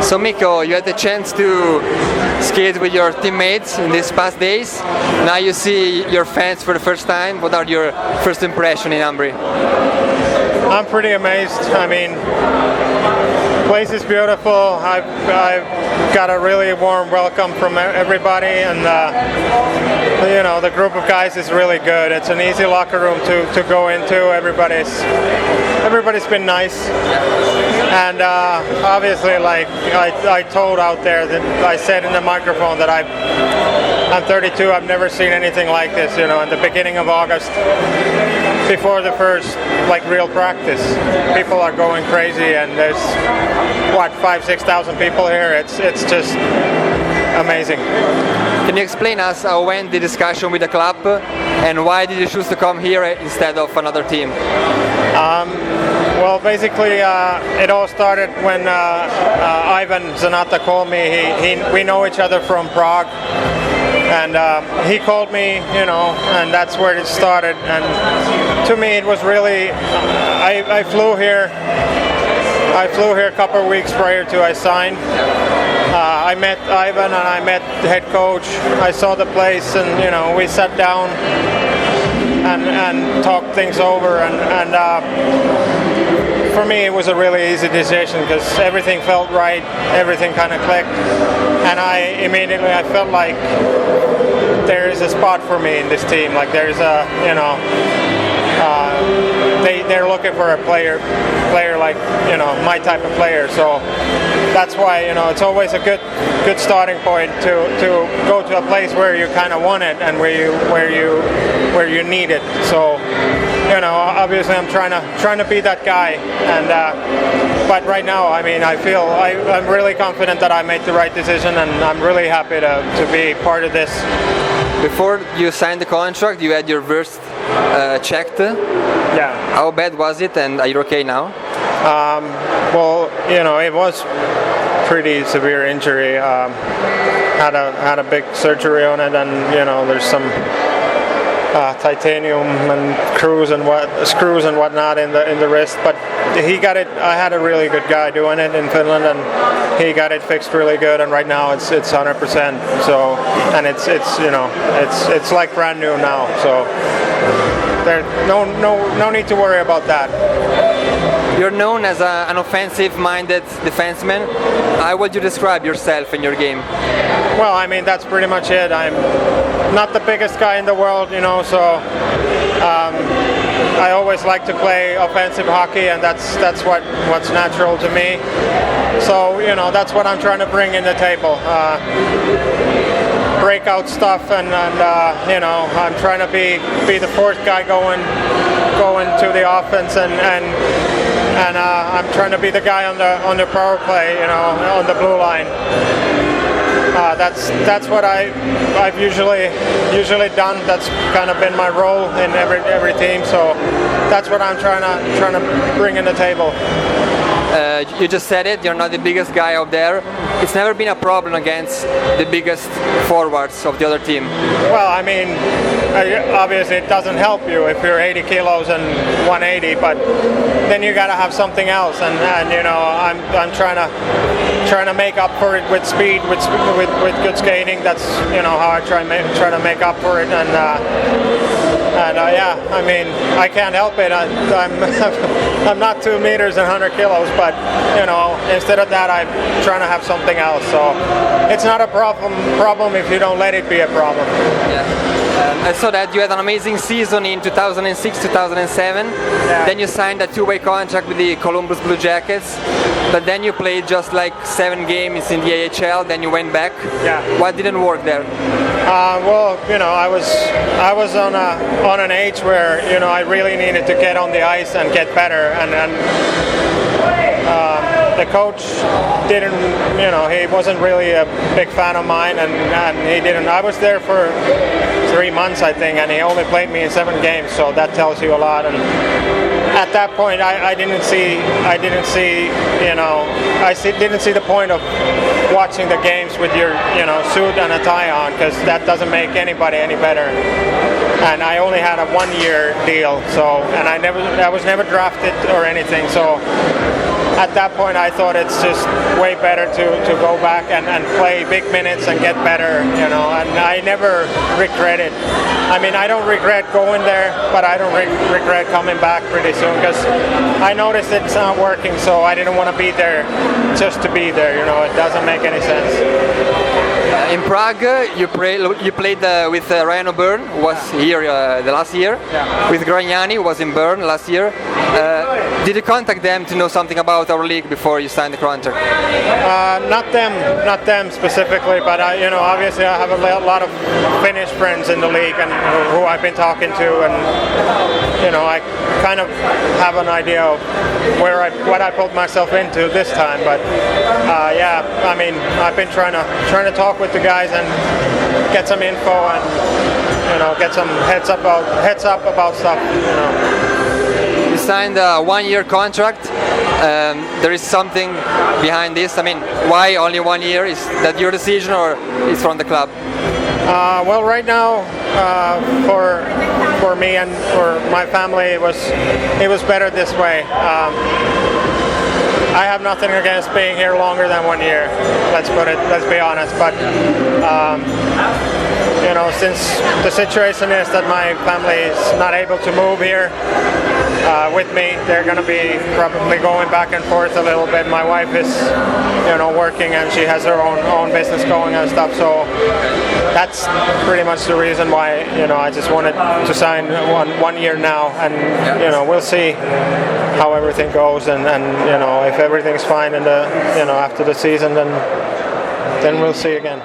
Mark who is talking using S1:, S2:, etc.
S1: So Mikko, you had the chance to skate with your teammates in these past days. Now you see your fans for the first time. What are your first impressions in Ambrì?
S2: I'm pretty amazed. I mean, place is beautiful. I've got a really warm welcome from everybody, and you know, the group of guys is really good. It's an easy locker room to go into. Everybody's been nice, and obviously, like I told out there, that I said in the microphone that I'm 32. I've never seen anything like this. You know, in the beginning of August, before the first real practice, people are going crazy, and there's 5,000-6,000 people here. It's just amazing.
S1: Can you explain us how went the discussion with the club, and why did you choose to come here instead of another team?
S2: Well, basically, it all started when Ivan Zanata called me. We know each other from Prague, and he called me, you know, and that's where it started. And to me, it was really, I flew here a couple of weeks prior to I signed. I met Ivan and I met the head coach. I saw the place, and you know, we sat down and talked things over, and for me it was a really easy decision because everything felt right, everything kind of clicked, and I felt like there is a spot for me in this team. Like there's a, you know, they're looking for a player like, you know, my type of player. So that's why, you know, it's always a good starting point to go to a place where you kind of want it and where you need it. So, you know, obviously I'm trying to be that guy, and but right now, I mean, I feel I'm really confident that I made the right decision, and I'm really happy to be part of this.
S1: Before you signed the contract, you had your wrist checked.
S2: Yeah.
S1: How bad was it, and are you okay now?
S2: Well, you know, it was pretty severe injury. Had a big surgery on it, and you know, there's some titanium and screws and whatnot in the wrist. But he got it. I had a really good guy doing it in Finland, and he got it fixed really good. And right now it's 100%. So, and it's you know, it's like brand new now. So there's no need to worry about that.
S1: You're known as an offensive-minded defenseman. How would you describe yourself in your game?
S2: Well, I mean, that's pretty much it. I'm not the biggest guy in the world, you know, so I always like to play offensive hockey, and that's what's natural to me. So, you know, that's what I'm trying to bring in the table. Breakout stuff, and you know, I'm trying to be the fourth guy going to the offense, and I'm trying to be the guy on the power play, you know, on the blue line. That's what I've usually done. That's kind of been my role in every team. So that's what I'm trying to bring in the table.
S1: You just said it, you're not the biggest guy out there. It's never been a problem against the biggest forwards of the other team. Well,
S2: I mean, obviously it doesn't help you if you're 80 kilos and 180, but then you got to have something else, and you know, I'm trying to make up for it with speed, with good skating. That's, you know, how I try to make up for it, and yeah, I mean, I can't help it. I'm not 2 meters and 100 kilos, but you know, instead of that, I'm trying to have something else. So it's not a problem if you don't let it be a problem.
S1: Yeah. I saw that you had an amazing season in 2006-2007.
S2: Yeah.
S1: Then you signed a two-way contract with the Columbus Blue Jackets, but then you played just like 7 games in the AHL. Then you went back.
S2: Yeah.
S1: What didn't work there?
S2: Well, you know, I was on an age where, you know, I really needed to get on the ice and get better, and the coach didn't, you know, he wasn't really a big fan of mine, and he didn't. I was there for 3 months, I think, and he only played me in 7 games, so that tells you a lot. And at that point, I didn't see, you know, didn't see the point of watching the games with your, you know, suit and a tie on, because that doesn't make anybody any better. And I only had a 1-year deal, so, and I was never drafted or anything, so at that point I thought it's just way better to go back and play big minutes and get better, you know, and I never regret it. I mean, I don't regret going there, but I don't regret coming back pretty soon because I noticed it's not working, so I didn't want to be there just to be there, you know, it doesn't make any sense.
S1: In Prague, you played with Ryan O'Byrne, who was here the last year, with Gragnani, who was in Bern last year. Did you contact them to know something about our league before you signed the contract?
S2: Not them specifically, but you know, obviously I have a lot of Finnish friends in the league and who I've been talking to, and you know, I kind of have an idea of what I put myself into this time. But yeah, I mean, I've been trying to talk with the guys and get some info and you know, get some heads up about stuff. You know.
S1: You signed a 1-year contract. There is something behind this. I mean, why only 1 year? Is that your decision or is from the club?
S2: Well, right now, for me and for my family, it was better this way. I have nothing against being here longer than 1 year. Let's be honest. But you know, since the situation is that my family is not able to move here with me, they're going to be probably going back and forth a little bit. My wife is, you know, working and she has her own business going and stuff. So that's pretty much the reason why, you know, I just wanted to sign one year now, and you know, we'll see how everything goes, and you know, if everything's fine in the, you know, after the season, then we'll see again.